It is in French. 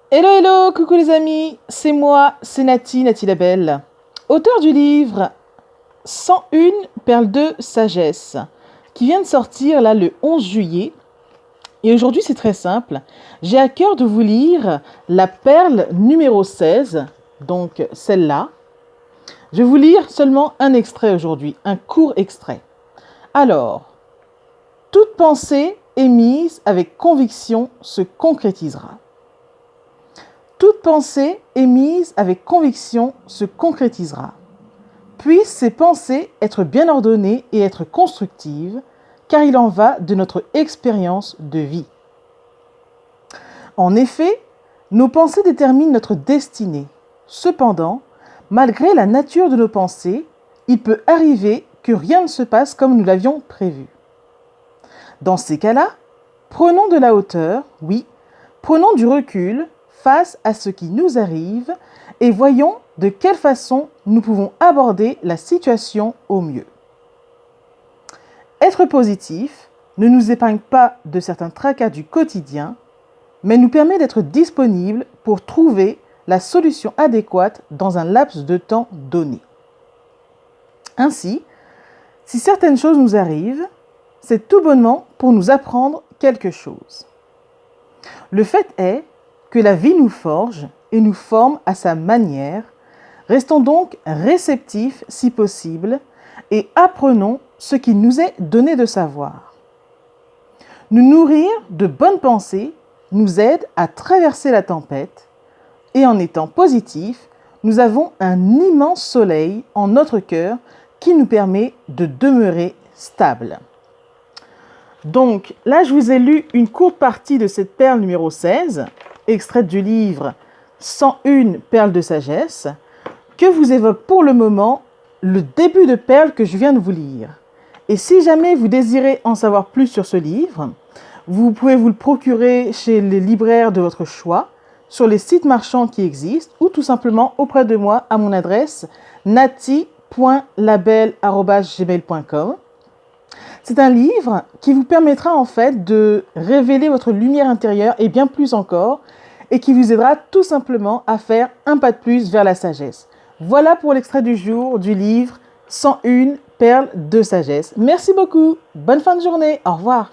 Hello, hello, coucou les amis, c'est moi, c'est Nati Labelle, auteur du livre 101 perles de sagesse, qui vient de sortir là le 11 juillet. Et aujourd'hui c'est très simple, j'ai à cœur de vous lire la perle numéro 16, donc celle-là. Je vais vous lire seulement un extrait aujourd'hui, un court extrait. Alors, toute pensée émise avec conviction se concrétisera. Toute pensée émise avec conviction se concrétisera. Puissent ces pensées être bien ordonnées et être constructives, car il en va de notre expérience de vie. En effet, nos pensées déterminent notre destinée. Cependant, malgré la nature de nos pensées, il peut arriver que rien ne se passe comme nous l'avions prévu. Dans ces cas-là, prenons de la hauteur, oui, prenons du recul face à ce qui nous arrive et voyons de quelle façon nous pouvons aborder la situation au mieux. Être positif ne nous épargne pas de certains tracas du quotidien, mais nous permet d'être disponible pour trouver la solution adéquate dans un laps de temps donné. Ainsi, si certaines choses nous arrivent, c'est tout bonnement pour nous apprendre quelque chose. Le fait est que la vie nous forge et nous forme à sa manière. Restons donc réceptifs si possible et apprenons ce qu'il nous est donné de savoir. Nous nourrir de bonnes pensées nous aide à traverser la tempête et en étant positifs, nous avons un immense soleil en notre cœur qui nous permet de demeurer stable. Donc là, je vous ai lu une courte partie de cette perle numéro 16, extraite du livre 101 perles de sagesse, que vous évoque pour le moment le début de perle que je viens de vous lire. Et si jamais vous désirez en savoir plus sur ce livre, vous pouvez vous le procurer chez les libraires de votre choix, sur les sites marchands qui existent, ou tout simplement auprès de moi à mon adresse nati.labelle@gmail.com. C'est un livre qui vous permettra en fait de révéler votre lumière intérieure et bien plus encore, et qui vous aidera tout simplement à faire un pas de plus vers la sagesse. Voilà pour l'extrait du jour du livre 101 perles de sagesse. Merci beaucoup, bonne fin de journée, au revoir.